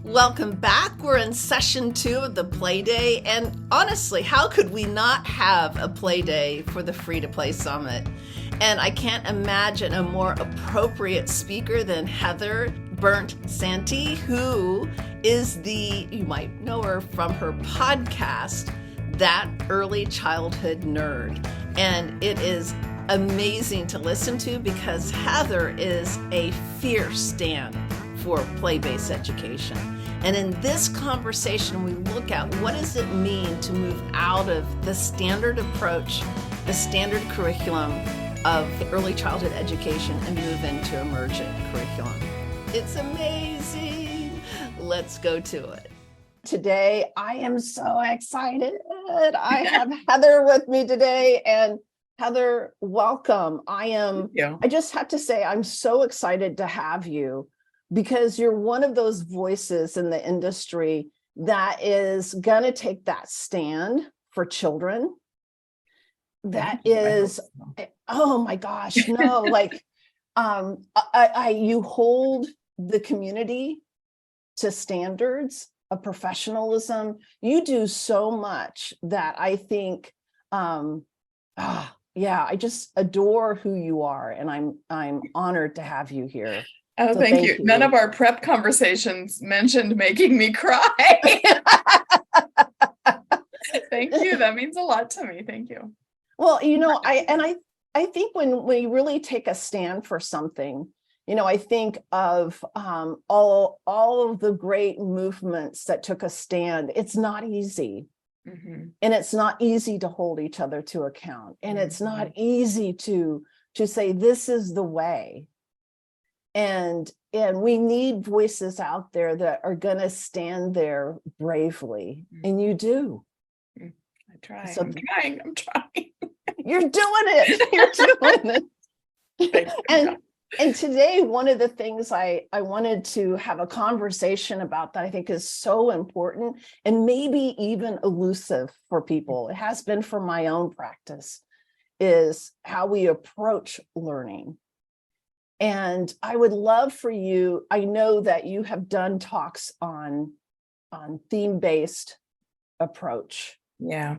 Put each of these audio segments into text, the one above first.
Welcome back. We're in session 2 of the Play Day. And honestly, how could we not have a Play Day for the Free to Play Summit? And I can't imagine a more appropriate speaker than Heather Bernt-Santy, who is you might know her from her podcast, That Early Childhood Nerd. And it is amazing to listen to because Heather is a fierce stand for play-based education. And in this conversation, we look at what does it mean to move out of the standard approach, the standard curriculum of early childhood education and move into emergent curriculum. It's amazing. Let's go to it. Today, I am so excited. I have Heather with me today, and Heather, welcome. I just have to say, I'm so excited to have you because you're one of those voices in the industry that is going to take that stand for children. That is, oh my gosh, no, like, you hold the community to standards of professionalism. You do so much that I think, I just adore who you are, and I'm honored to have you here. Oh, so thank you. None of our prep conversations mentioned making me cry. Thank you. That means a lot to me. Thank you. Well, I think when we really take a stand for something, I think of all of the great movements that took a stand. It's not easy. Mm-hmm. And it's not easy to hold each other to account. And it's not easy to say, this is the way. And we need voices out there that are going to stand there bravely. And you do. I try. So I'm trying. You're doing it. You're doing it. And today, one of the things I wanted to have a conversation about that I think is so important and maybe even elusive for people, it has been for my own practice, is how we approach learning. And I would love for you, I know that you have done talks on theme-based approach. Yeah.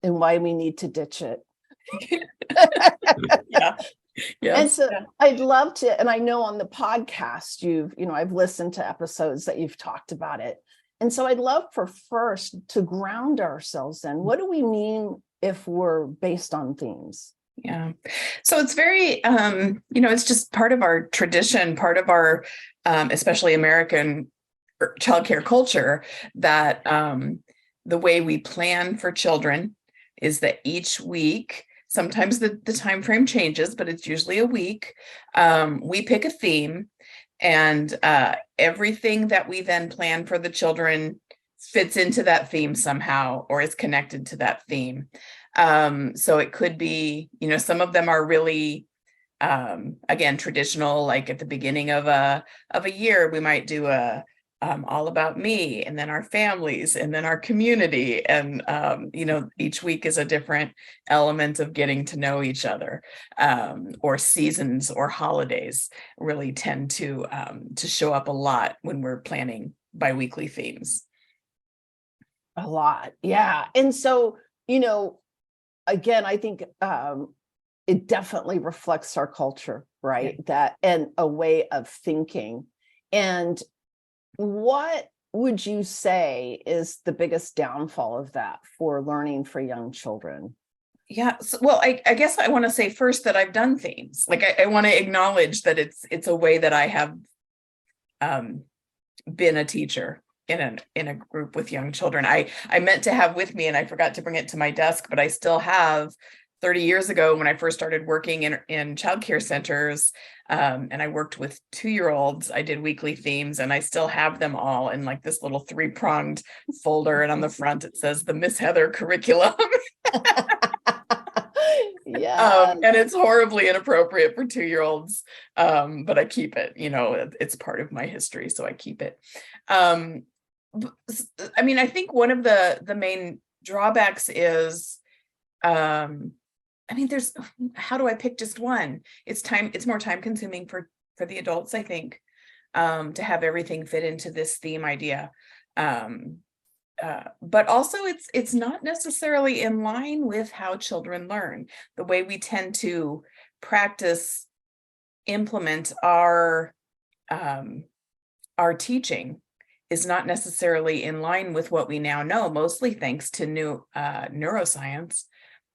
And why we need to ditch it. Yeah. Yes. And so I'd love to, and I know on the podcast, I've listened to episodes that you've talked about it. And so I'd love for first to ground ourselves in what do we mean if we're based on themes? Yeah. So it's very, it's just part of our tradition, part of our, especially American childcare culture, that the way we plan for children is that each week, sometimes the time frame changes, but it's usually a week, we pick a theme, and everything that we then plan for the children fits into that theme somehow or is connected to that theme. So it could be, some of them are really, again, traditional, like at the beginning of a year, we might do all about me, and then our families, and then our community. And, each week is a different element of getting to know each other, or seasons or holidays really tend to show up a lot when we're planning biweekly themes. A lot. Yeah. And so, again, I think it definitely reflects our culture, right? Yeah. That and a way of thinking. And what would you say is the biggest downfall of that for learning for young children? Yeah. Well, I guess I want to say first that I've done themes. Like I want to acknowledge that it's a way that I have been a teacher in a group with young children. I meant to have with me, and I forgot to bring it to my desk, but I still have 30 years ago when I first started working in childcare centers, and I worked with 2-year-olds, I did weekly themes, and I still have them all in like this little 3-pronged folder. And on the front, it says the Miss Heather curriculum. Yeah. And it's horribly inappropriate for 2-year-olds. But I keep it, it's part of my history. So I keep it. I think one of the main drawbacks is, there's, how do I pick just one? It's more time consuming for the adults, I think. to have everything fit into this theme idea. But also it's not necessarily in line with how children learn. The way we tend to practice, implement our teaching is not necessarily in line with what we now know, mostly thanks to new neuroscience,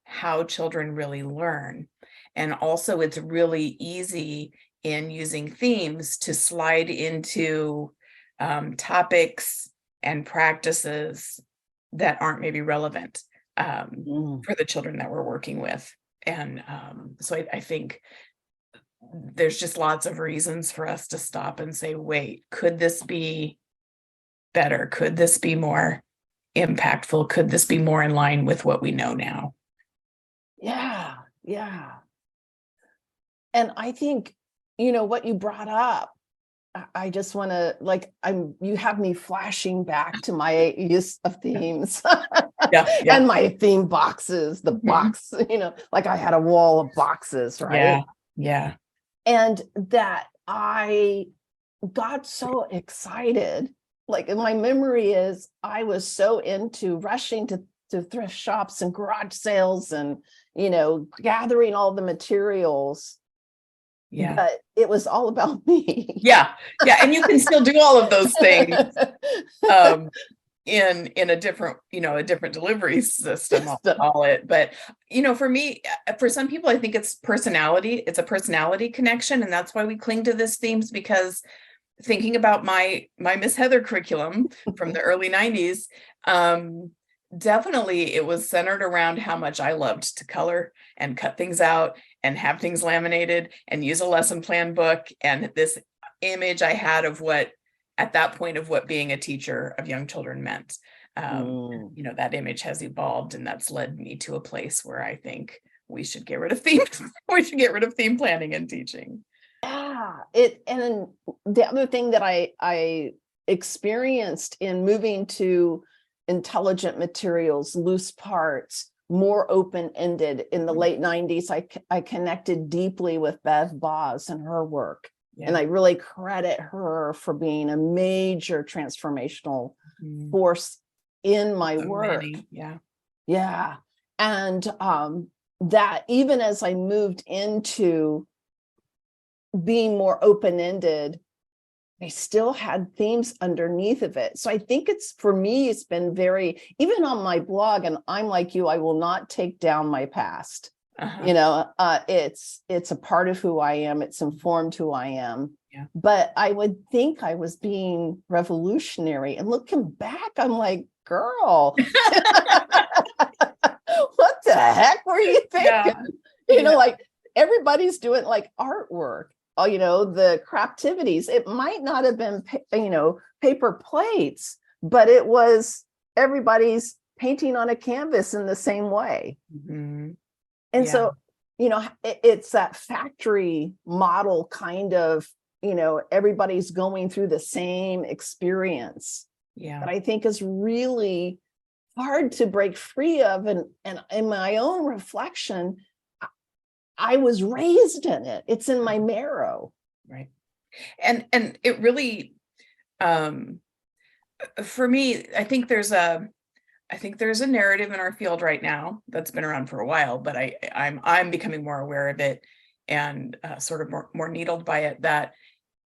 how children really learn. And also it's really easy in using themes to slide into topics and practices that aren't maybe relevant for the children that we're working with. And so I think there's just lots of reasons for us to stop and say, wait, could this be better? Could this be more impactful? Could this be more in line with what we know now? Yeah. And I think, what you brought up, I just want to you have me flashing back to my use of themes and my theme boxes, the box, like I had a wall of boxes, right? Yeah. And that I got so excited. Like my memory is I was so into rushing to thrift shops and garage sales and, gathering all the materials. Yeah. But it was all about me. Yeah. And you can still do all of those things in a different, a different delivery system, I'll call it. But, for me, for some people, I think it's personality. It's a personality connection. And that's why we cling to this themes, because thinking about my Miss Heather curriculum from the early 90s, definitely it was centered around how much I loved to color and cut things out and have things laminated and use a lesson plan book. And this image I had of what, at that point, of what being a teacher of young children meant. That image has evolved, and that's led me to a place where I think we should get rid of themes. We should get rid of theme planning and teaching. Yeah. And then the other thing that I experienced in moving to intelligent materials, loose parts, more open-ended in the late 90s, I connected deeply with Bev Boz and her work. Yeah. And I really credit her for being a major transformational force in my work. Yeah. And that even as I moved into being more open-ended, I still had themes underneath of it. So I think for me, it's been very, even on my blog, and I'm like you, I will not take down my past. It's a part of who I am. It's informed who I am. Yeah. But I would think I was being revolutionary. And looking back, I'm like, girl, what the heck were you thinking? Like everybody's doing like artwork. The craftivities, it might not have been, paper plates, but it was everybody's painting on a canvas in the same way. And so, it's that factory model kind of, everybody's going through the same experience. Yeah. That I think is really hard to break free of. And in my own reflection, I was raised in it. It's in my marrow. Right. And it really, for me, I think there's a narrative in our field right now that's been around for a while, but I'm becoming more aware of it and sort of more needled by it, that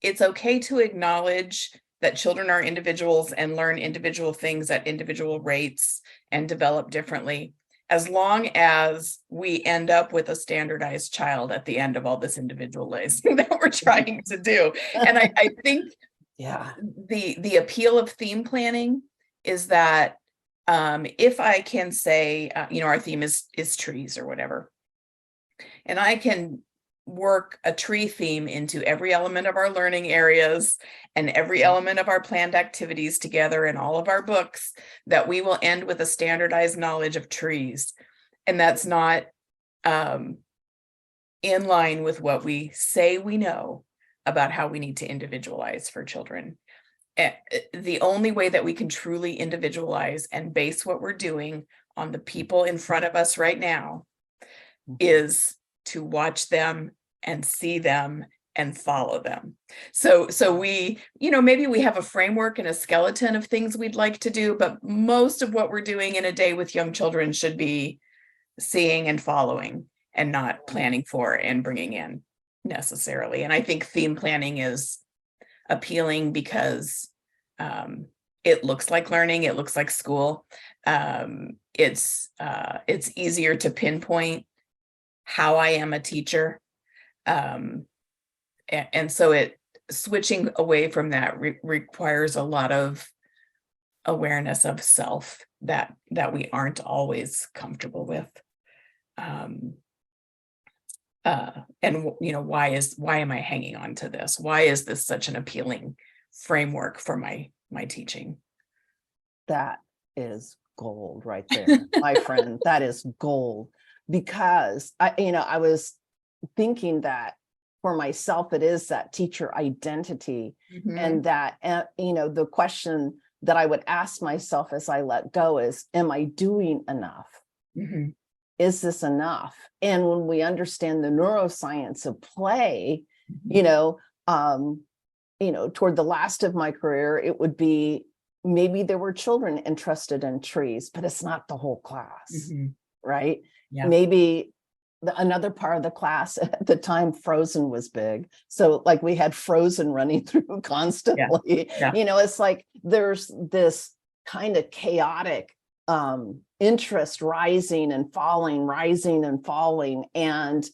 it's okay to acknowledge that children are individuals and learn individual things at individual rates and develop differently, as long as we end up with a standardized child at the end of all this individualizing that we're trying to do. And I think the appeal of theme planning is that if I can say, our theme is trees or whatever, and I can work a tree theme into every element of our learning areas and every element of our planned activities together in all of our books, that we will end with a standardized knowledge of trees. And that's not in line with what we say we know about how we need to individualize for children. The only way that we can truly individualize and base what we're doing on the people in front of us right now is to watch them and see them and follow them. So we, maybe we have a framework and a skeleton of things we'd like to do, but most of what we're doing in a day with young children should be seeing and following and not planning for and bringing in necessarily. And I think theme planning is appealing because it looks like learning, it looks like school. It's easier to pinpoint how I am a teacher. And so switching away from that requires a lot of awareness of self that we aren't always comfortable with. And why am I hanging on to this? Why is this such an appealing framework for my teaching? That is gold right there, my friend. That is gold, because I was thinking that for myself, it is that teacher identity. Mm-hmm. And that, the question that I would ask myself as I let go is, am I doing enough? Mm-hmm. Is this enough? And when we understand the neuroscience of play, Mm-hmm. Toward the last of my career, it would be maybe there were children interested in trees, but it's not the whole class, Mm-hmm. right? Yeah. Maybe another part of the class at the time, Frozen was big. So like we had Frozen running through constantly. Yeah. It's like there's this kind of chaotic interest rising and falling, and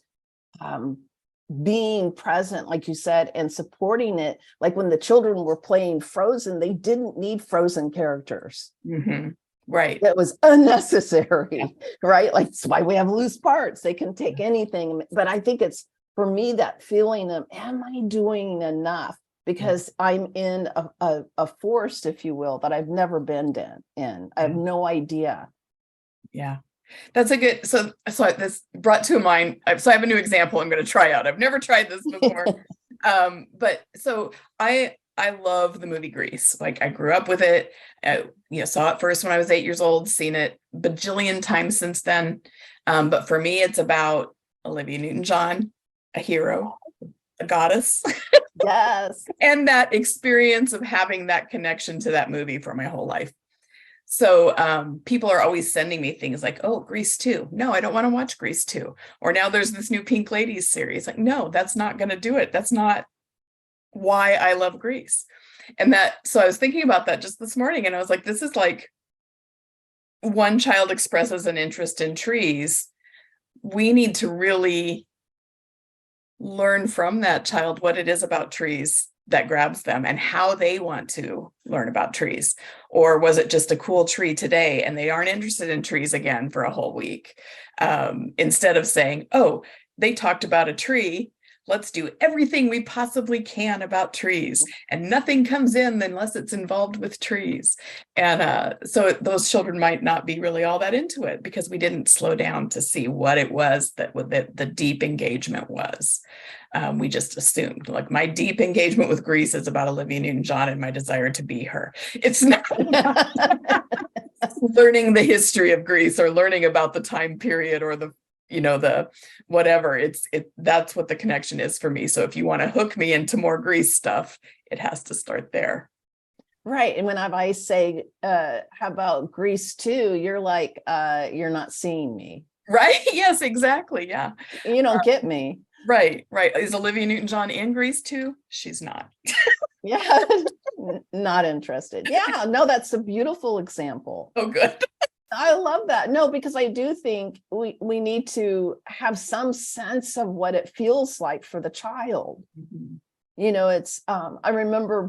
being present, like you said, and supporting it. Like when the children were playing Frozen, they didn't need Frozen characters. Mm-hmm. Right. That was unnecessary, right? Like that's why we have loose parts. They can take anything. But I think it's, for me, that feeling of, am I doing enough? Because I'm in a forest, if you will, that I've never been in. I have no idea. Yeah. That's a good, so this brought to mind, so I have a new example I'm going to try out. I've never tried this before. But so I love the movie Grease. Like I grew up with it, saw it first when I was 8 years old, seen it bajillion times since then. But for me, it's about Olivia Newton-John, a hero, a goddess. Yes. And that experience of having that connection to that movie for my whole life. So people are always sending me things like, oh, Grease 2. No, I don't want to watch Grease 2. Or now there's this new Pink Ladies series. Like, no, that's not going to do it. That's not why I love Grease. And so I was thinking about that just this morning, and I was like, this is like one child expresses an interest in trees. We need to really learn from that child what it is about trees that grabs them and how they want to learn about trees. Or was it just a cool tree today and they aren't interested in trees again for a whole week? Instead of saying, oh, they talked about a tree, let's do everything we possibly can about trees, and nothing comes in unless it's involved with trees. And so those children might not be really all that into it because we didn't slow down to see what it was that the deep engagement was. We just assumed, like, my deep engagement with Grease is about Olivia Newton-John and my desire to be her. It's not learning the history of Grease or learning about the time period or the whatever. That's what the connection is for me. So if you want to hook me into more Grease stuff, it has to start there. Right. And when I say, how about Grease 2, you're like, you're not seeing me. Right. Yes, exactly. Yeah. You don't get me. Right. Is Olivia Newton-John in Grease 2? She's not. Yeah. Not interested. Yeah. No, that's a beautiful example. Oh, good. I love that. No, because I do think we need to have some sense of what it feels like for the child. Mm-hmm. It's, I remember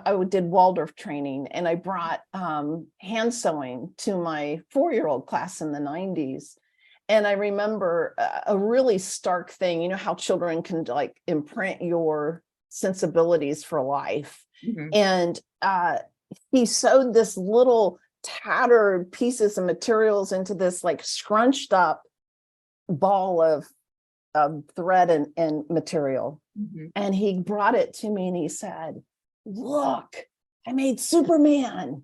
I did Waldorf training, and I brought hand sewing to my 4-year-old class in the 90s. And I remember a really stark thing, how children can like imprint your sensibilities for life. Mm-hmm. And he sewed this little tattered pieces of materials into this like scrunched up ball of thread and material. Mm-hmm. And he brought it to me and he said, look, I made Superman.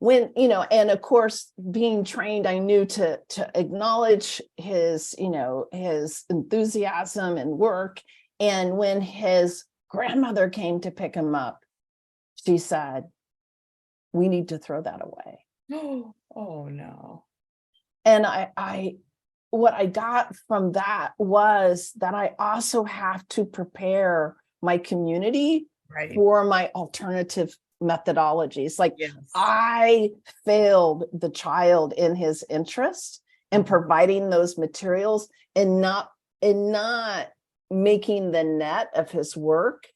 when, and of course, being trained, I knew to acknowledge his, his enthusiasm and work. And when his grandmother came to pick him up, she said, we need to throw that away. Oh no. And what I got from that was that I also have to prepare my community for my alternative methodologies. Like, yes. I failed the child in his interest in providing those materials and not making the net of his work.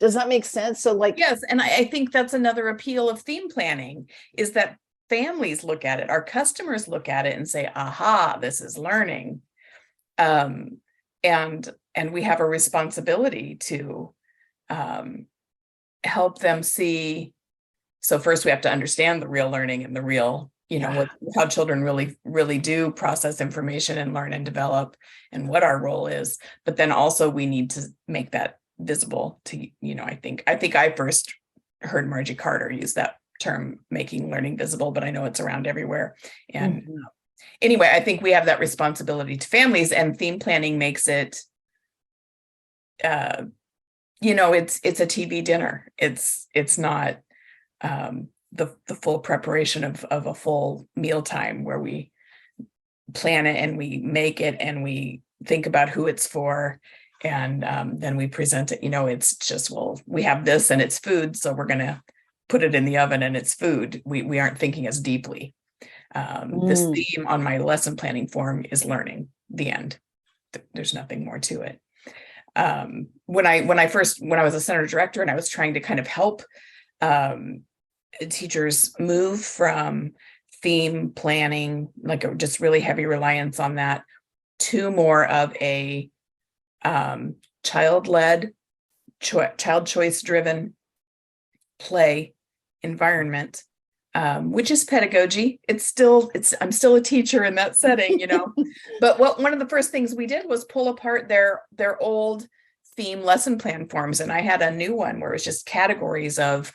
Does that make sense? So like, yes. And I think that's another appeal of theme planning, is that families look at it, our customers look at it and say, aha, this is learning. And we have a responsibility to help them see. So first we have to understand the real learning and the real, how children really do process information and learn and develop, and what our role is. But then also we need to make that visible to, I think I first heard Margie Carter use that term, making learning visible, but I know it's around everywhere. And anyway, I think we have that responsibility to families, and theme planning makes it, it's a TV dinner. It's not the full preparation of a full mealtime where we plan it and we make it and we think about who it's for. And then we present it, it's just, well, we have this and it's food, so we're going to put it in the oven and it's food. We aren't thinking as deeply. This theme on my lesson planning form is learning, the end. There's nothing more to it. When I was a center director and I was trying to kind of help teachers move from theme planning, like a just really heavy reliance on that, to more of a child-led, child choice driven play environment, which is pedagogy. I'm still a teacher in that setting, but one of the first things we did was pull apart their old theme lesson plan forms. And I had a new one where it was just categories of,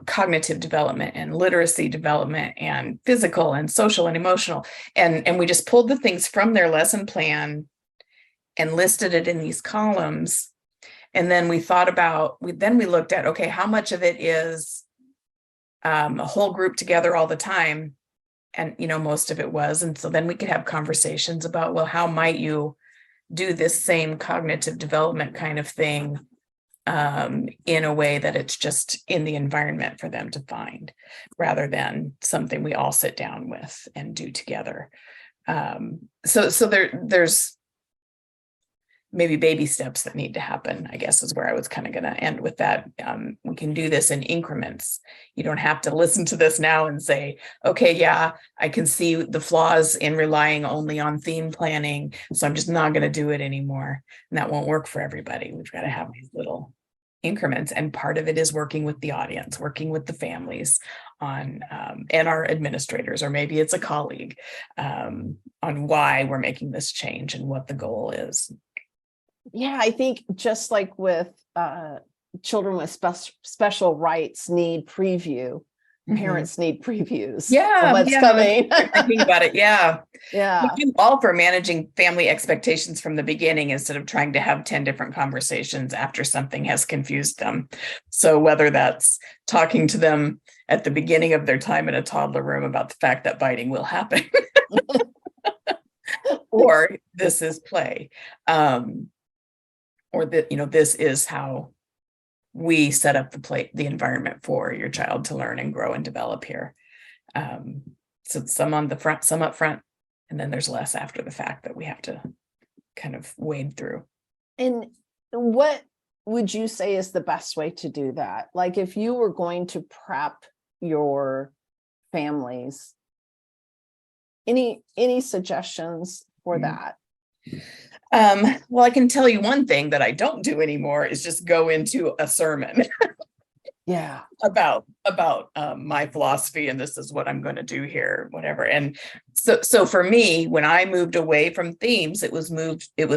cognitive development and literacy development and physical and social and emotional. And we just pulled the things from their lesson plan and listed it in these columns. And then we looked at, okay, how much of it is a whole group together all the time? And, most of it was. And so then we could have conversations about, well, how might you do this same cognitive development kind of thing in a way that it's just in the environment for them to find, rather than something we all sit down with and do together. So there's maybe baby steps that need to happen, I guess, is where I was kind of going to end with that. We can do this in increments. You don't have to listen to this now and say, okay, yeah, I can see the flaws in relying only on theme planning, so I'm just not going to do it anymore. And that won't work for everybody. We've got to have these little increments. And part of it is working with the audience, working with the families on, and our administrators, or maybe it's a colleague, on why we're making this change and what the goal is. Yeah, I think just like with children with special rights need preview, parents need previews. Yeah, of what's coming. Thinking about it, yeah. Yeah. I'm all for managing family expectations from the beginning instead of trying to have 10 different conversations after something has confused them. So whether that's talking to them at the beginning of their time in a toddler room about the fact that biting will happen, or this is play. Or that, this is how we set up the environment for your child to learn and grow and develop here. So some on the front, some up front, and then there's less after the fact that we have to kind of wade through. And what would you say is the best way to do that? Like, if you were going to prep your families, any suggestions for that? Well, I can tell you one thing that I don't do anymore is just go into a sermon. Yeah. about my philosophy, and this is what I'm going to do here, whatever. And so for me, when I moved away from themes, it was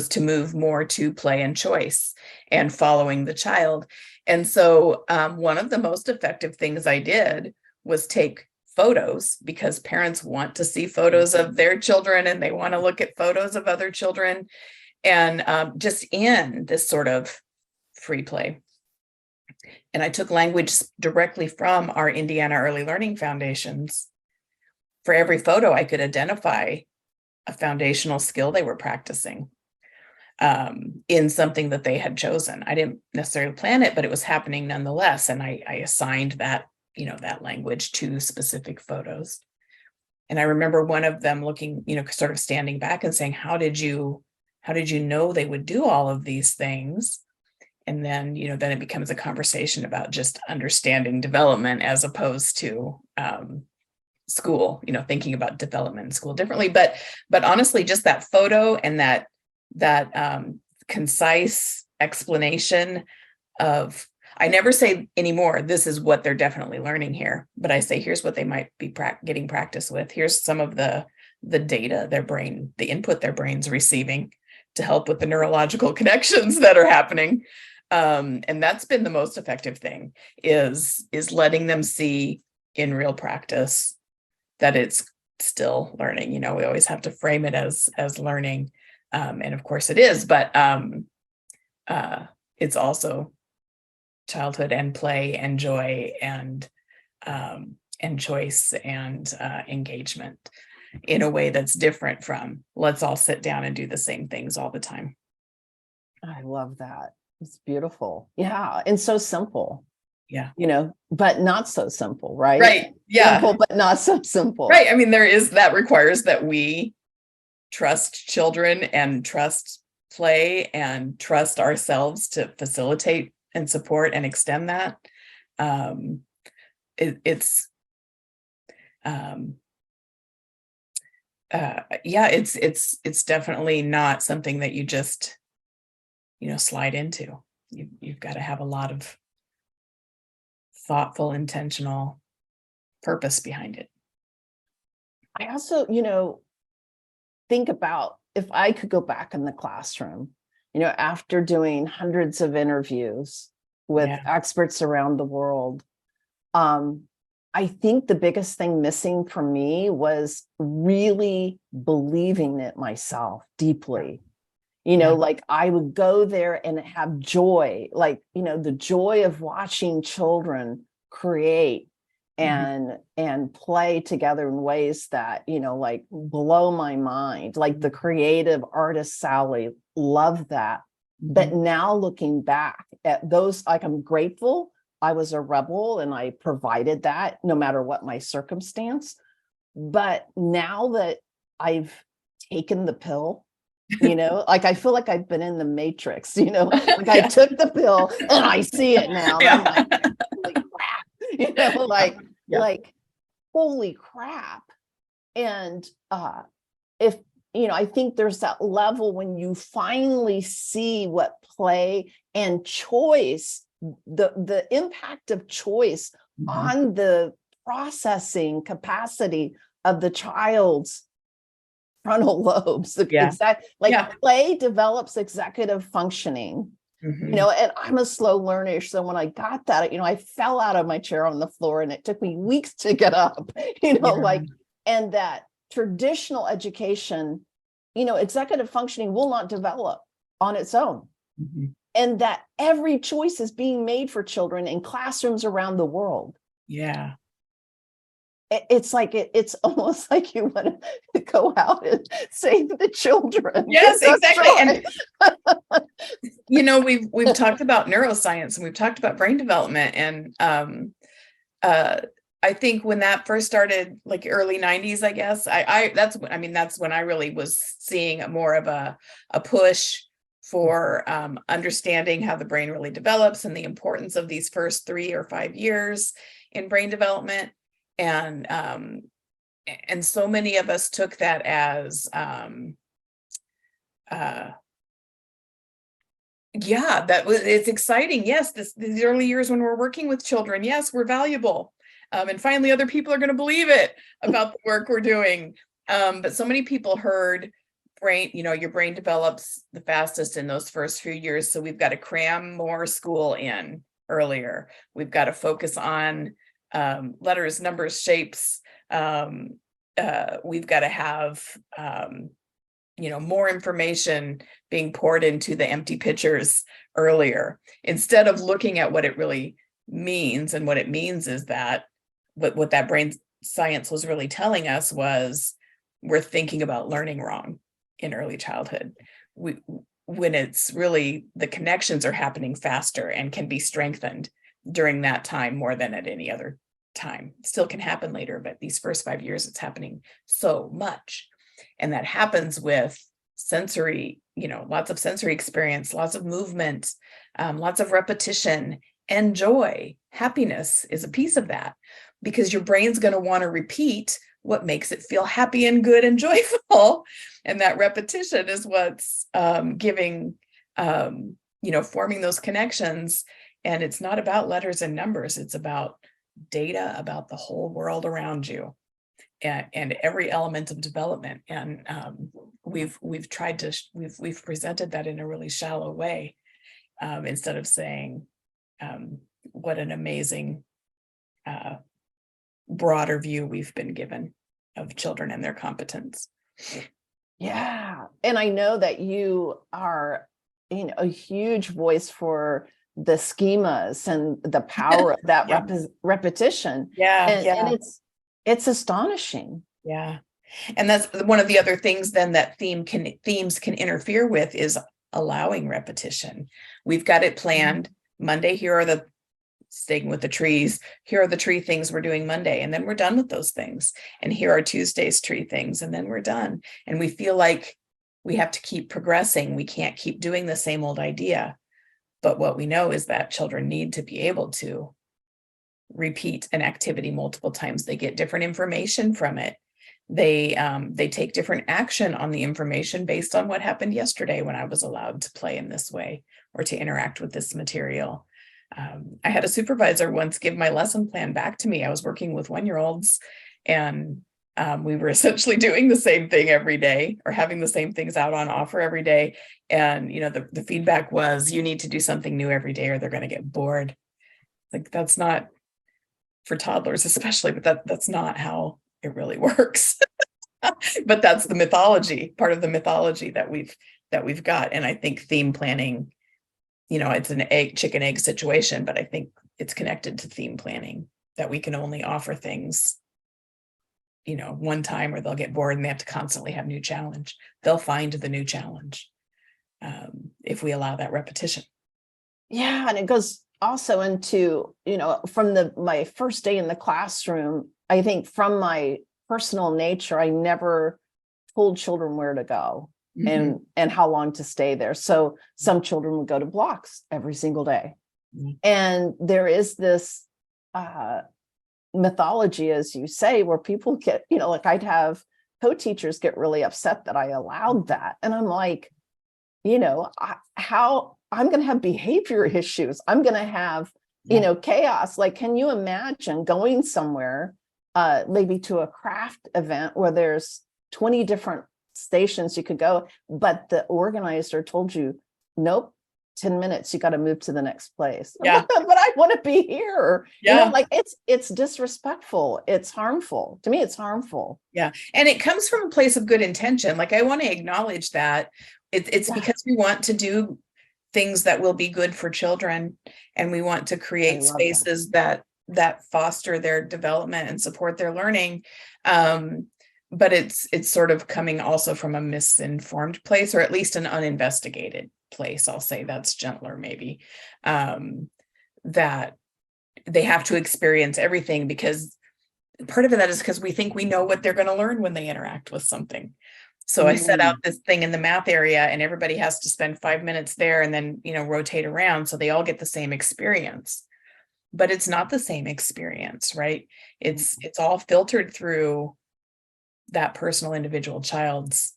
to move more to play and choice and following the child. And so one of the most effective things I did was take photos, because parents want to see photos of their children and they want to look at photos of other children, and just in this sort of free play. And I took language directly from our Indiana Early Learning Foundations. For every photo, I could identify a foundational skill they were practicing in something that they had chosen. I didn't necessarily plan it, but it was happening nonetheless. And I assigned that, that language to specific photos. And I remember one of them looking, sort of standing back and saying, how did you know they would do all of these things? And then, then it becomes a conversation about just understanding development as opposed to school, thinking about development in school differently. But honestly, just that photo and that concise explanation of, I never say anymore, this is what they're definitely learning here, but I say, here's what they might be getting practice with. Here's some of the data the input their brain's receiving to help with the neurological connections that are happening. And that's been the most effective thing, is letting them see in real practice that it's still learning. We always have to frame it as learning. And of course it is, but it's also childhood and play and joy and choice and engagement in a way that's different from let's all sit down and do the same things all the time. I love that. It's beautiful. Yeah. And so simple. Yeah. But not so simple, right? Right. Yeah. Simple, but not so simple. Right. I mean, that requires that we trust children and trust play and trust ourselves to facilitate and support and extend that. It's definitely not something that you just, slide into. You've got to have a lot of thoughtful, intentional purpose behind it. I also, think about if I could go back in the classroom, after doing hundreds of interviews with experts around the world, I think the biggest thing missing for me was really believing it myself deeply. Like I would go there and have joy, like, the joy of watching children create and play together in ways that, like blow my mind, like the creative artist Sally, love that. But now looking back at those, like, I'm grateful I was a rebel and I provided that no matter what my circumstance. But now that I've taken the pill, like I feel like I've been in the Matrix, like I took the pill and I see it now. And I'm like, holy crap, like holy crap. And if I think there's that level when you finally see what play and choice, the impact of choice on the processing capacity of the child's frontal lobes. Play develops executive functioning. And I'm a slow learner, so when I got that, I fell out of my chair on the floor and it took me weeks to get up, and that traditional education, executive functioning will not develop on its own. And that every choice is being made for children in classrooms around the world. Yeah. It's like it's almost like you want to go out and save the children. Yes, exactly. And we've talked about neuroscience and we've talked about brain development, and I think when that first started, like early 90s, I guess, that's when I really was seeing more of a push for understanding how the brain really develops and the importance of these first 3 or 5 years in brain development. And so many of us took that as Yeah, it's exciting. Yes, these early years when we're working with children, yes, we're valuable. And finally, other people are going to believe it about the work we're doing. But so many people heard your brain develops the fastest in those first few years. So we've got to cram more school in earlier. We've got to focus on letters, numbers, shapes. We've got to have more information being poured into the empty pitchers earlier, instead of looking at what it really means. And what it means is that what that brain science was really telling us was we're thinking about learning wrong in early childhood. When it's really the connections are happening faster and can be strengthened during that time more than at any other time. It still can happen later, but these first 5 years, it's happening so much. And that happens with sensory, lots of sensory experience, lots of movement, lots of repetition, and joy. Happiness is a piece of that, because your brain's going to want to repeat what makes it feel happy and good and joyful. And that repetition is what's giving, forming those connections. And it's not about letters and numbers. It's about data about the whole world around you. And every element of development. And we've presented that in a really shallow way, instead of saying what an amazing broader view we've been given of children and their competence. Yeah. And I know that you are, a huge voice for the schemas and the power of that repetition. And it's astonishing. Yeah. And that's one of the other things then that themes can interfere with, is allowing repetition. We've got it planned. Monday, staying with the trees, here are the tree things we're doing Monday, and then we're done with those things. And here are Tuesday's tree things, and then we're done. And we feel like we have to keep progressing. We can't keep doing the same old idea. But what we know is that children need to be able to repeat an activity multiple times. They get different information from it. They take different action on the information based on what happened yesterday when I was allowed to play in this way or to interact with this material. I had a supervisor once give my lesson plan back to me. I was working with 1-year-olds, and we were essentially doing the same thing every day, or having the same things out on offer every day. And, the feedback was, you need to do something new every day or they're going to get bored. Like, that's not for toddlers especially, but that's not how it really works. But that's the mythology, part of the mythology that we've got. And I think theme planning, it's an chicken egg situation, but I think it's connected to theme planning, that we can only offer things, one time, or they'll get bored and they have to constantly have new challenge. They'll find the new challenge if we allow that repetition. Yeah. And it goes also into, from my first day in the classroom, I think from my personal nature, I never told children where to go and how long to stay there. So some children would go to blocks every single day. And there is this mythology, as you say, where people get, like I'd have co-teachers get really upset that I allowed that. And I'm like, how I'm going to have behavior issues. I'm going to have, chaos. Like, can you imagine going somewhere, maybe to a craft event where there's 20 different stations you could go, but the organizer told you, nope, 10 minutes, you got to move to the next place. Yeah. But I want to be here. Yeah. Like it's disrespectful. It's harmful. To me, it's harmful. Yeah. And it comes from a place of good intention. Like, I want to acknowledge that it's because we want to do things that will be good for children, and we want to create spaces that foster their development and support their learning. But it's sort of coming also from a misinformed place, or at least an uninvestigated place. I'll say that's gentler, maybe, that they have to experience everything, because part of that is because we think we know what they're going to learn when they interact with something. So I set out this thing in the math area, and everybody has to spend 5 minutes there and then, rotate around so they all get the same experience. But it's not the same experience, right? It's all filtered through that personal individual child's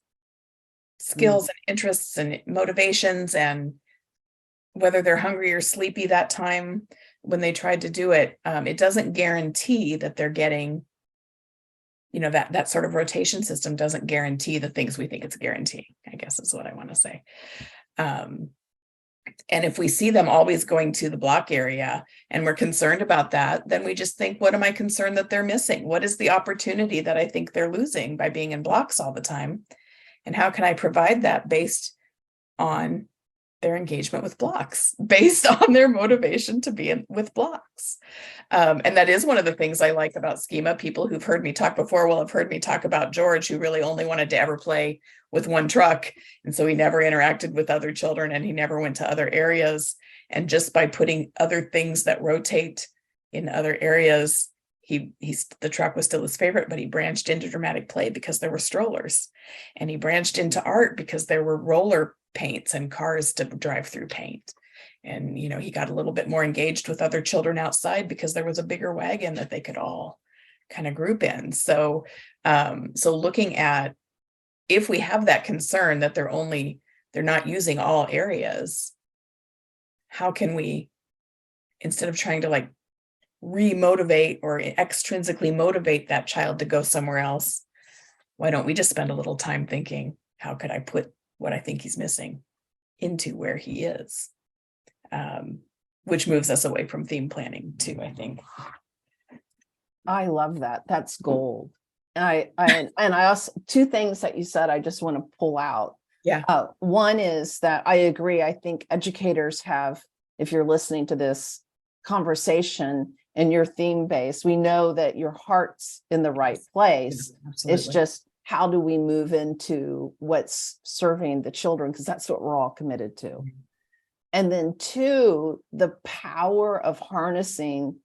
skills and interests and motivations, and whether they're hungry or sleepy that time when they tried to do it, it doesn't guarantee that they're getting, that sort of rotation system doesn't guarantee the things we think it's guaranteeing, I guess is what I want to say. And if we see them always going to the block area and we're concerned about that, then we just think, what am I concerned that they're missing? What is the opportunity that I think they're losing by being in blocks all the time? And how can I provide that based on their engagement with blocks, based on their motivation to be with blocks? And that is one of the things I like about schema. People who've heard me talk before will have heard me talk about George, who really only wanted to ever play with one truck. And so he never interacted with other children and he never went to other areas. And just by putting other things that rotate in other areas, the truck was still his favorite, but he branched into dramatic play because there were strollers, and he branched into art because there were roller paints and cars to drive through paint. And, he got a little bit more engaged with other children outside because there was a bigger wagon that they could all kind of group in. So looking at, if we have that concern that they're not using all areas, how can we, instead of trying to like re-motivate or extrinsically motivate that child to go somewhere else, why don't we just spend a little time thinking, how could I put what I think he's missing into where he is? Which moves us away from theme planning too, I think. I love that. That's gold. And I also, two things that you said, I just want to pull out. Yeah. One is that I agree. I think educators have, if you're listening to this conversation and you're theme based, we know that your heart's in the right place. Absolutely. It's just, how do we move into what's serving the children? Because that's what we're all committed to. Mm-hmm. And then two, the power of harnessing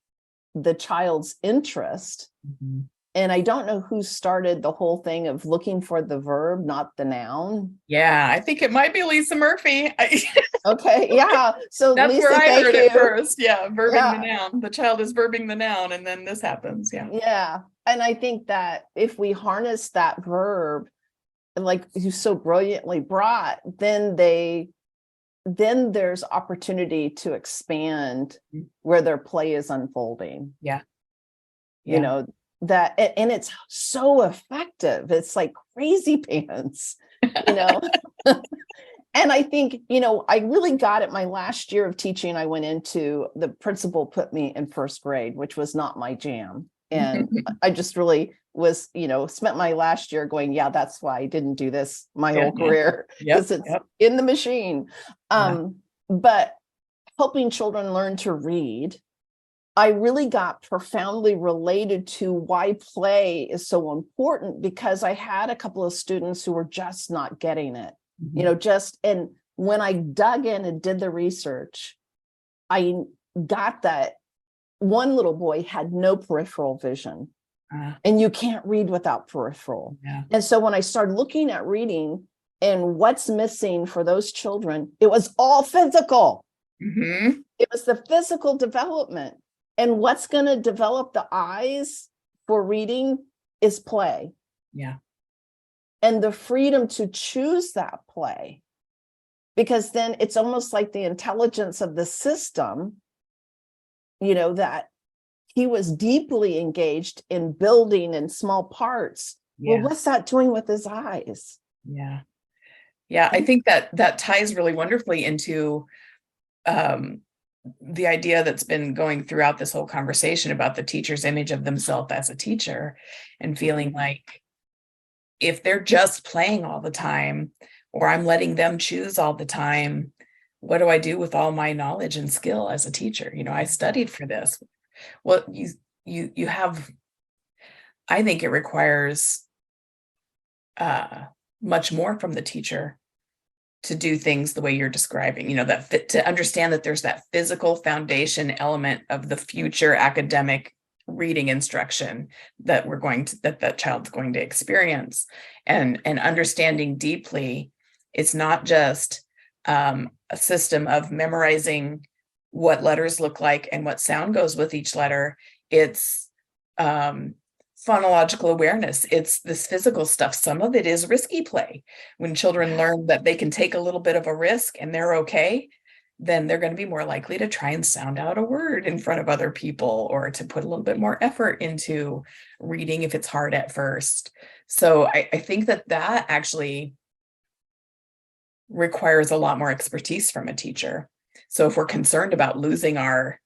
the child's interest. Mm-hmm. And I don't know who started the whole thing of looking for the verb, not the noun. Yeah, I think it might be Lisa Murphy. Okay, yeah. So that's Lisa, where I heard it you. first. Yeah, verbing the noun. The child is verbing the noun, and then this happens. Yeah. Yeah. And I think that if we harness that verb, like you so brilliantly brought, then there's opportunity to expand where their play is unfolding. Yeah. That, and it's so effective. It's like crazy pants, And I think, I really got it my last year of teaching. I went into, the principal put me in first grade, which was not my jam. And I just really was, spent my last year going, yeah, that's why I didn't do this my whole career, because it's in the machine. But helping children learn to read, I really got profoundly related to why play is so important, because I had a couple of students who were just not getting it, and when I dug in and did the research, I got that one little boy had no peripheral vision, and you can't read without peripheral. Yeah. And so when I started looking at reading and what's missing for those children, it was all physical. Mm-hmm. It was the physical development. And what's going to develop the eyes for reading is play. Yeah. And the freedom to choose that play, because then it's almost like the intelligence of the system, that he was deeply engaged in building in small parts. Yeah. Well, what's that doing with his eyes? Yeah. Yeah. I think that ties really wonderfully into, the idea that's been going throughout this whole conversation about the teacher's image of themselves as a teacher, and feeling like if they're just playing all the time, or I'm letting them choose all the time, what do I do with all my knowledge and skill as a teacher? I studied for this. Well, you have, I think it requires much more from the teacher to do things the way you're describing, to understand that there's that physical foundation element of the future academic reading instruction that that child's going to experience, and understanding deeply, it's not just a system of memorizing what letters look like and what sound goes with each letter. It's phonological awareness. It's this physical stuff. Some of it is risky play. When children learn that they can take a little bit of a risk and they're okay, then they're going to be more likely to try and sound out a word in front of other people, or to put a little bit more effort into reading if it's hard at first. So I think that actually requires a lot more expertise from a teacher. So if we're concerned about losing our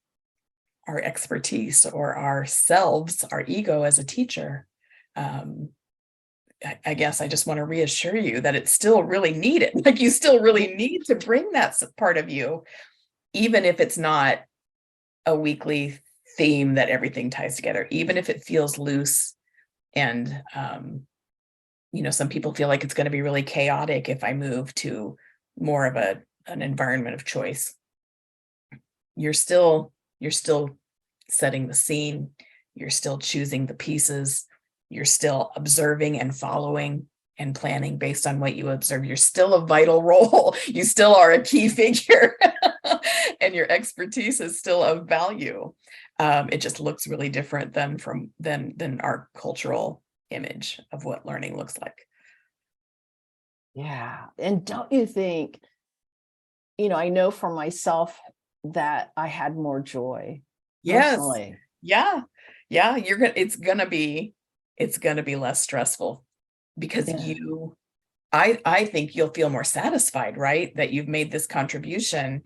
expertise or ourselves, our ego as a teacher, I guess I just want to reassure you that it's still really needed. Like, you still really need to bring that part of you, even if it's not a weekly theme that everything ties together, even if it feels loose. And, some people feel like it's going to be really chaotic if I move to more of an environment of choice. You're still setting the scene. You're still choosing the pieces. You're still observing and following and planning based on what you observe. You're still a vital role. You still are a key figure, and your expertise is still of value. It just looks really different than our cultural image of what learning looks like. Yeah. And don't you think, I know for myself that I had more joy. Yes. Personally. Yeah. It's gonna be less stressful, because I think you'll feel more satisfied, right? That you've made this contribution,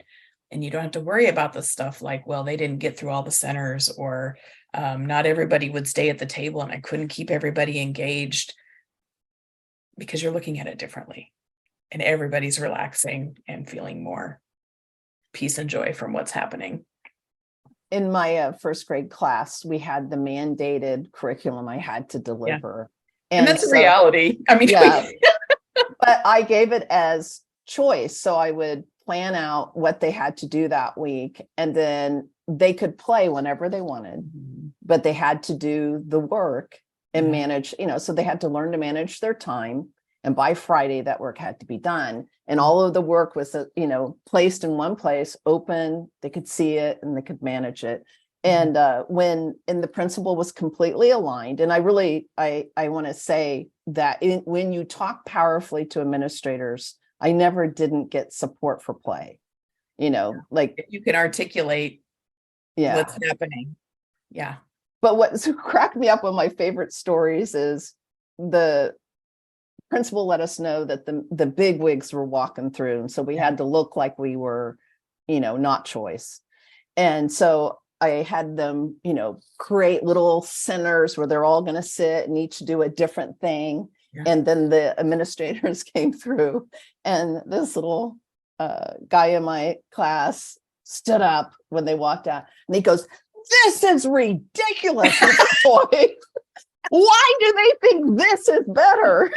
and you don't have to worry about the stuff like, well, they didn't get through all the centers, or not everybody would stay at the table and I couldn't keep everybody engaged, because you're looking at it differently, and everybody's relaxing and feeling more peace and joy from what's happening. In my first grade class, we had the mandated curriculum I had to deliver. Yeah. And that's a reality. I mean, yeah, but I gave it as choice. So I would plan out what they had to do that week, and then they could play whenever they wanted, but they had to do the work and manage, so they had to learn to manage their time. And by Friday, that work had to be done. And all of the work was, placed in one place, open, they could see it and they could manage it. And when the principal was completely aligned, and I want to say that when you talk powerfully to administrators, I never didn't get support for play, like if you can articulate what's happening. Yeah. But what cracked me up, one of my favorite stories is the principal let us know that the big wigs were walking through. And so we had to look like we were, not choice. And so I had them, create little centers where they're all going to sit and each do a different thing. Yeah. And then the administrators came through, and this little guy in my class stood up when they walked out, and he goes, "This is ridiculous, boy. Why do they think this is better?"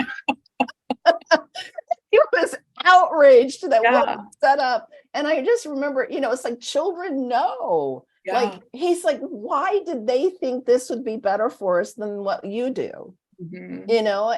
He was outraged that what was set up. And I just remember, it's like children know. Yeah. Like, he's like, why did they think this would be better for us than what you do? Mm-hmm.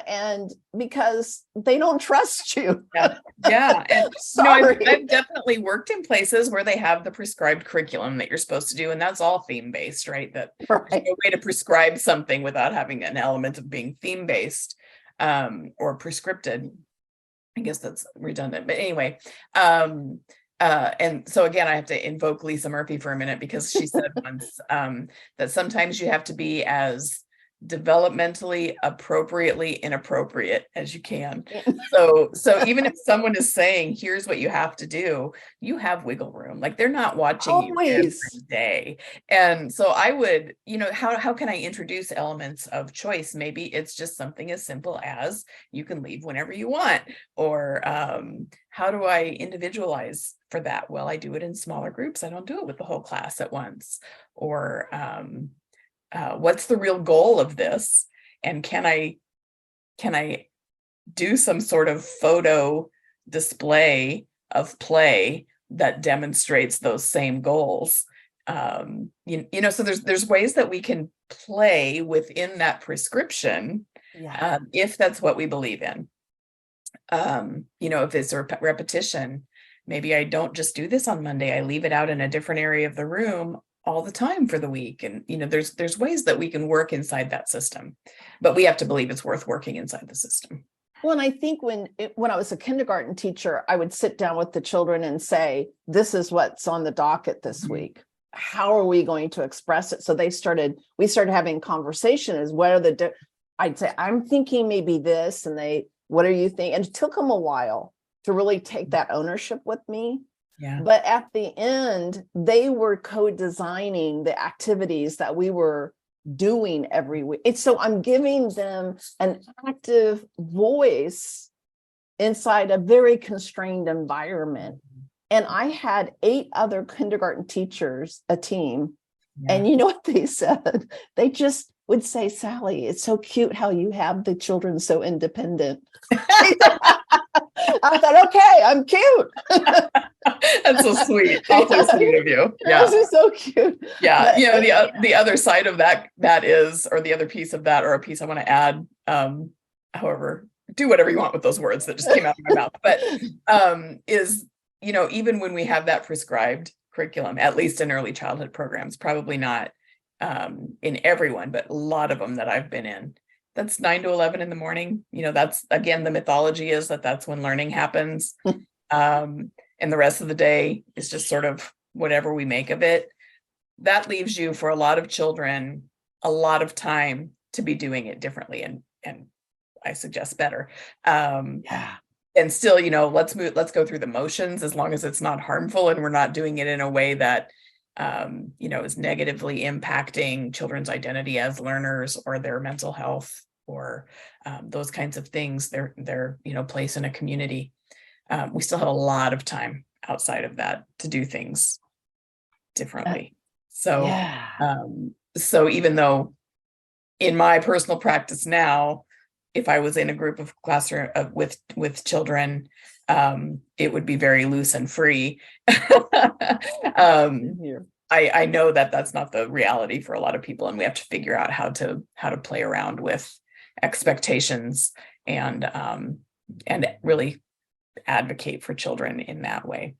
And because they don't trust you. Yeah. And I've definitely worked in places where they have the prescribed curriculum that you're supposed to do, and that's all theme-based, right? There's no way to prescribe something without having an element of being theme-based or prescripted. I guess that's redundant, but anyway. And so again, I have to invoke Lisa Murphy for a minute, because she said once that sometimes you have to be as developmentally appropriately inappropriate as you can. So even if someone is saying, here's what you have to do, you have wiggle room. Like, they're not watching you every day. And so I would, how can I introduce elements of choice? Maybe it's just something as simple as you can leave whenever you want, or how do I individualize for that? Well, I do it in smaller groups. I don't do it with the whole class at once. Or what's the real goal of this? And can I do some sort of photo display of play that demonstrates those same goals? So there's ways that we can play within that prescription, if that's what we believe in. If it's a repetition, maybe I don't just do this on Monday. I leave it out in a different area of the room all the time for the week. And, there's ways that we can work inside that system, but we have to believe it's worth working inside the system. Well, and I think when I was a kindergarten teacher, I would sit down with the children and say, this is what's on the docket this week. How are we going to express it? So we started having conversation as what are I'd say, I'm thinking maybe this, and what are you thinking? And it took them a while to really take that ownership with me. Yeah. But at the end, they were co-designing the activities that we were doing every week. And so I'm giving them an active voice inside a very constrained environment. And I had 8 other kindergarten teachers, a team. Yeah. And you know what they said? They just would say, Sally, it's so cute how you have the children so independent. I thought, okay, I'm cute. That's so sweet. Awfully sweet of you. Yeah. This is so cute. Yeah. But, the other side of that is, or the other piece of that, or a piece I want to add, however, do whatever you want with those words that just came out of my mouth, but is, even when we have that prescribed curriculum, at least in early childhood programs, probably not in everyone, but a lot of them that I've been in, that's 9 to 11 in the morning. That's, again, the mythology is that's when learning happens. And the rest of the day is just sort of whatever we make of it. That leaves you, for a lot of children, a lot of time to be doing it differently. And I suggest better. Yeah. And still, let's go through the motions, as long as it's not harmful and we're not doing it in a way that, is negatively impacting children's identity as learners or their mental health or those kinds of things, their place in a community. We still have a lot of time outside of that to do things differently. So, so even though in my personal practice now, if I was in a group of classroom with children, it would be very loose and free. I know that that's not the reality for a lot of people, and we have to figure out how to play around with expectations and really advocate for children in that way.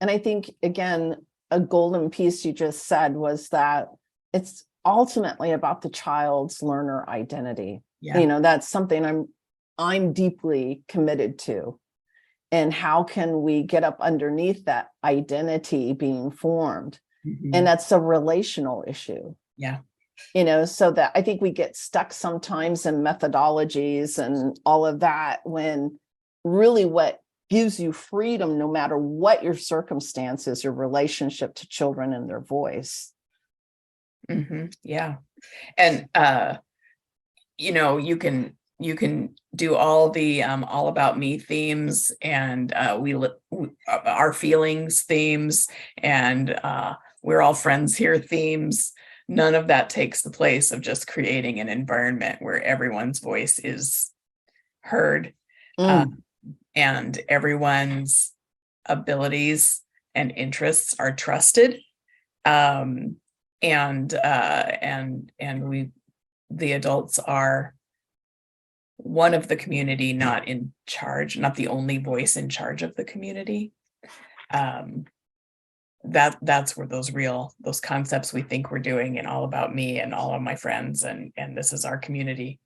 And I think, again, a golden piece you just said was that it's ultimately about the child's learner identity. Yeah. That's something I'm deeply committed to. And how can we get up underneath that identity being formed? Mm-hmm. And that's a relational issue. Yeah. So that I think we get stuck sometimes in methodologies and all of that, when really what gives you freedom, no matter what your circumstances, your relationship to children and their voice. Mm-hmm. Yeah. And, you can do all the all about me themes and our feelings themes and we're all friends here themes. None of that takes the place of just creating an environment where everyone's voice is heard and everyone's abilities and interests are trusted. And the adults are one of the community, not in charge, not the only voice in charge of the community. That's where those concepts we think we're doing and all about me and all of my friends and this is our community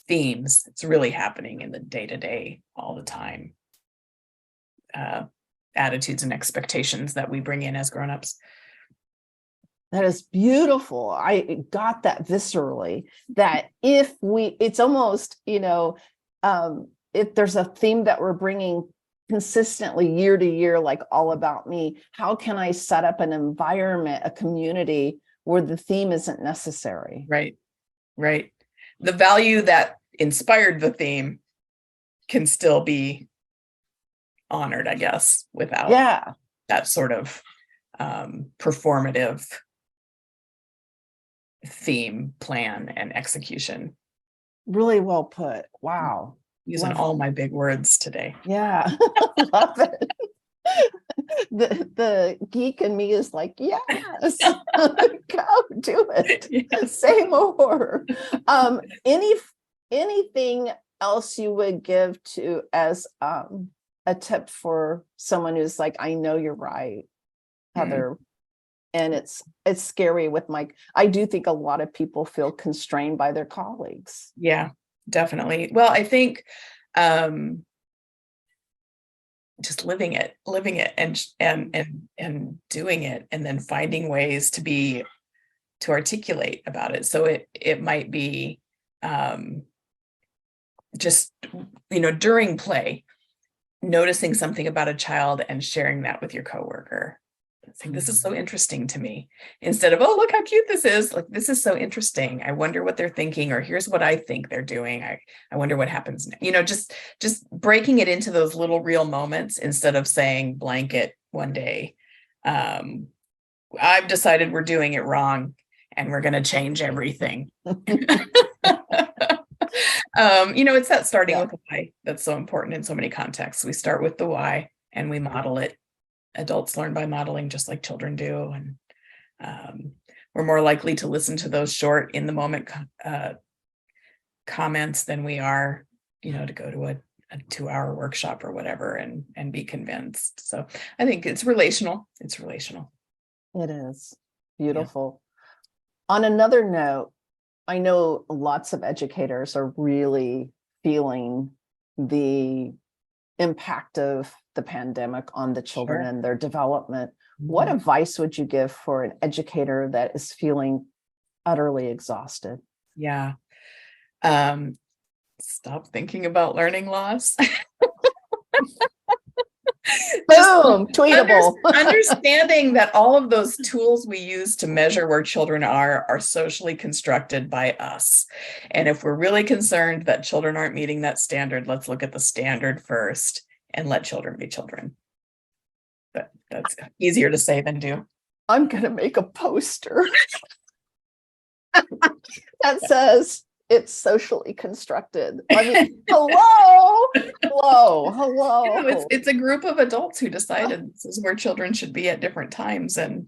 themes. It's really happening in the day-to-day all the time. Attitudes and expectations that we bring in as grown-ups. That is beautiful. I got that viscerally, that it's almost, if there's a theme that we're bringing consistently year to year, like all about me, how can I set up an environment, a community where the theme isn't necessary? Right. The value that inspired the theme can still be honored, I guess, without that sort of performative theme, plan, and execution. Really well put. Wow. Using all my big words today. Yeah. Love it. The geek in me is like, yes, go do it. Yes. Say more. Anything else you would give to as a tip for someone who's like, I know you're right, Heather. And it's scary with I do think a lot of people feel constrained by their colleagues. Yeah, definitely. Well, I think just living it and doing it, and then finding ways to articulate about it. So it might be just, during play, noticing something about a child and sharing that with your coworker. Saying, this is so interesting to me, instead of, oh, look how cute this is. Like, this is so interesting. I wonder what they're thinking, or here's what I think they're doing. I wonder what happens next. Just breaking it into those little real moments, instead of saying blanket one day, I've decided we're doing it wrong and we're going to change everything. It's that starting with why that's so important in so many contexts. We start with the why and we model it. Adults learn by modeling, just like children do. And we're more likely to listen to those short, in the moment comments than we are, to go to a 2-hour workshop or whatever and be convinced. So I think it's relational. It's relational. It is beautiful. Yeah. On another note, I know lots of educators are really feeling the impact of the pandemic on the children and their development. What advice would you give for an educator that is feeling utterly exhausted? Yeah. Stop thinking about learning loss. Boom, tweetable. Understanding that all of those tools we use to measure where children are socially constructed by us. And if we're really concerned that children aren't meeting that standard, let's look at the standard first and let children be children. But that's easier to say than do. I'm going to make a poster that says, it's socially constructed. I mean, hello. It's a group of adults who decided this is where children should be at different times, and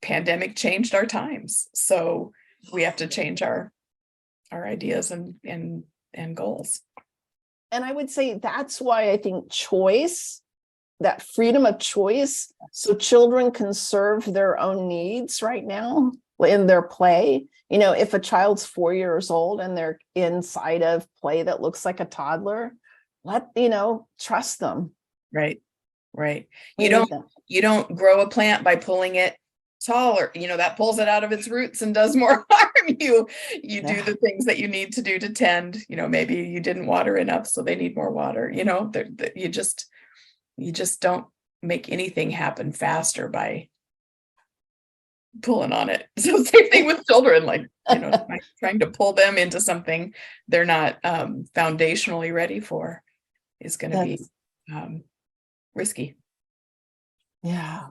pandemic changed our times, so we have to change our ideas and goals. And I would say that's why I think choice, that freedom of choice, so children can serve their own needs right now in their play. If a child's 4 years old and they're inside of play that looks like a toddler, trust them. Right. You don't grow a plant by pulling it taller, that pulls it out of its roots and does more harm. You do the things that you need to do to tend. Maybe you didn't water enough, so they need more water. You just don't make anything happen faster by pulling on it. So same thing with children, trying to pull them into something they're not foundationally ready for is going to be risky. Yeah.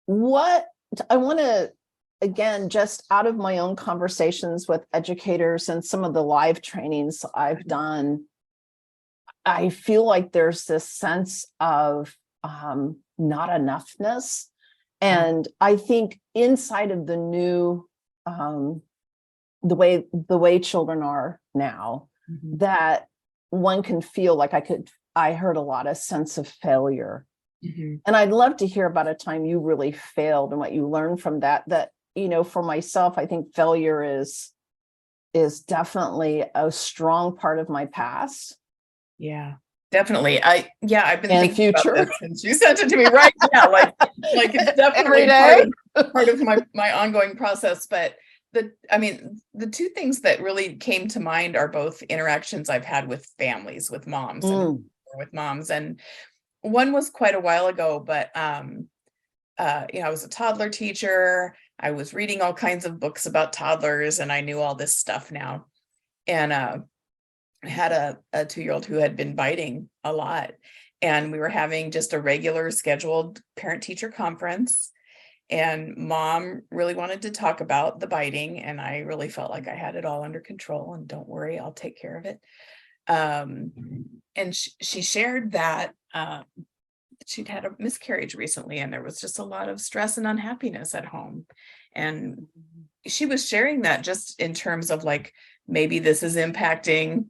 What I want to, again, just out of my own conversations with educators and some of the live trainings I've done, I feel like there's this sense of not enoughness. And I think inside of the new, the way children are now, that one can feel like I heard a lot of sense of failure. And I'd love to hear about a time you really failed and what you learned from that. For myself, I think failure is definitely a strong part of my past. Yeah. Definitely. I've been thinking future about this since you sent it to me, right? Yeah, like it's definitely part of my ongoing process. But the two things that really came to mind are both interactions I've had with families, with moms, and one was quite a while ago. But I was a toddler teacher. I was reading all kinds of books about toddlers, and I knew all this stuff now. And I had a 2-year-old who had been biting a lot, and we were having just a regular scheduled parent-teacher conference, and mom really wanted to talk about the biting, and I really felt like I had it all under control, and don't worry, I'll take care of it. And she shared that she'd had a miscarriage recently, and there was just a lot of stress and unhappiness at home. And she was sharing that just in terms of maybe this is impacting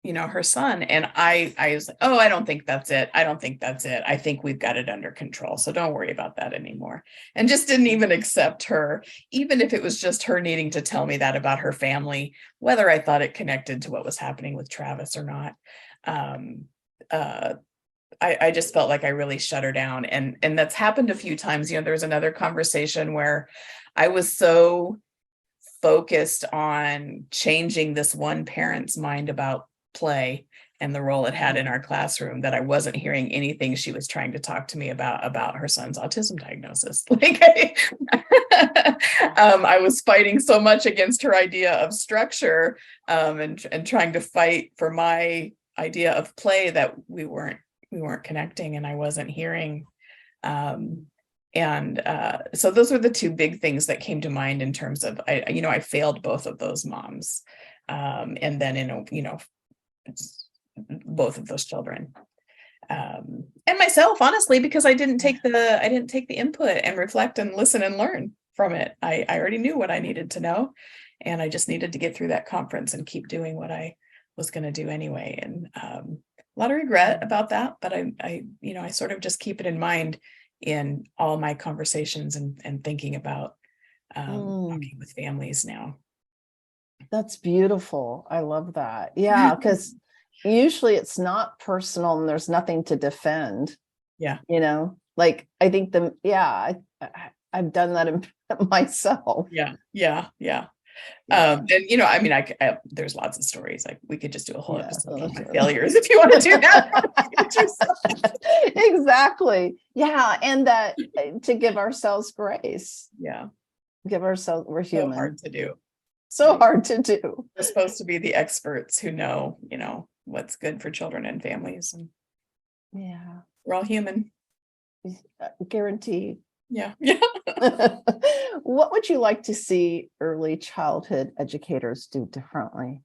her son. And I was like, oh, I don't think that's it. I don't think that's it. I think we've got it under control. So don't worry about that anymore. And just didn't even accept her, even if it was just her needing to tell me that about her family, whether I thought it connected to what was happening with Travis or not. I just felt like I really shut her down. And that's happened a few times. There was another conversation where I was so focused on changing this one parent's mind about play and the role it had in our classroom that I wasn't hearing anything she was trying to talk to me about her son's autism diagnosis. Like I was fighting so much against her idea of structure, and trying to fight for my idea of play that we weren't connecting, and I wasn't hearing. So those were the two big things that came to mind in terms of I failed both of those moms, and then both of those children, and myself, honestly, because I didn't take the input and reflect and listen and learn from it. I already knew what I needed to know, and I just needed to get through that conference and keep doing what I was going to do anyway. And a lot of regret about that, but I sort of just keep it in mind in all my conversations and thinking about talking with families now. That's beautiful. I love that. Yeah, because usually it's not personal and there's nothing to defend. Yeah. Like I think I've done that myself. Yeah. And there's lots of stories. Like we could just do a whole episode on my failures if you want to do that. Exactly. Yeah. And that to give ourselves grace. Yeah. We're human. So hard to do. So hard to do. We're supposed to be the experts who know, what's good for children and families. And yeah, we're all human. Guaranteed. Yeah. What would you like to see early childhood educators do differently?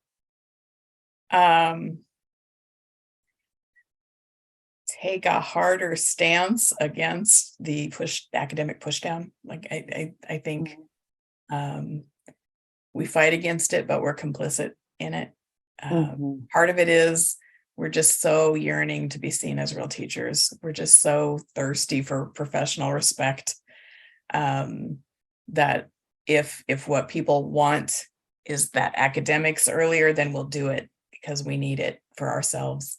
Take a harder stance against the academic push down. Like I think we fight against it, but we're complicit in it. Part of it is we're just so yearning to be seen as real teachers. We're just so thirsty for professional respect, that if what people want is that academics earlier, then we'll do it because we need it for ourselves.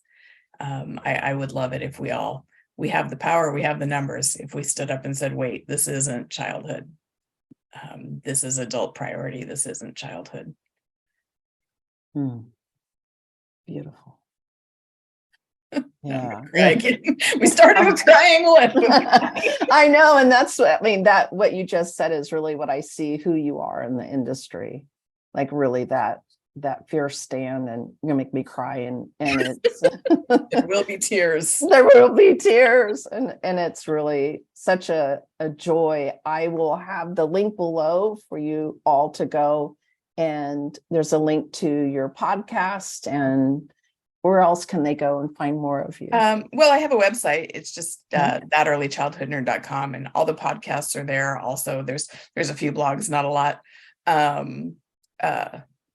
I would love it if we have the power, we have the numbers. If we stood up and said, wait, this isn't childhood. This is adult priority. This isn't childhood. Beautiful. Yeah. We started with crying. I know. And that's what you just said is really what I see who you are in the industry. Like really that fierce stand, and you're gonna make me cry, and it's there will be tears. There will be tears. And it's really such a joy. I will have the link below for you all to go. And there's a link to your podcast, and where else can they go and find more of you? Well, I have a website. It's just thatearlychildhoodnerd.com, and all the podcasts are there. Also, there's a few blogs, not a lot.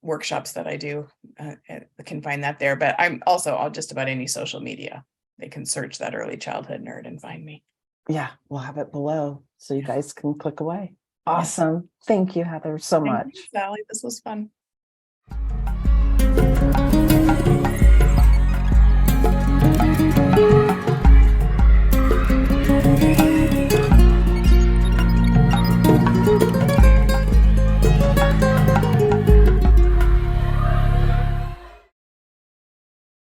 Workshops that I do, can find that there. But I'm also on just about any social media. They can search That Early Childhood Nerd and find me. Yeah, we'll have it below so you guys can click away. Awesome. Thank you, Heather, so much. Thank you, Sally. This was fun.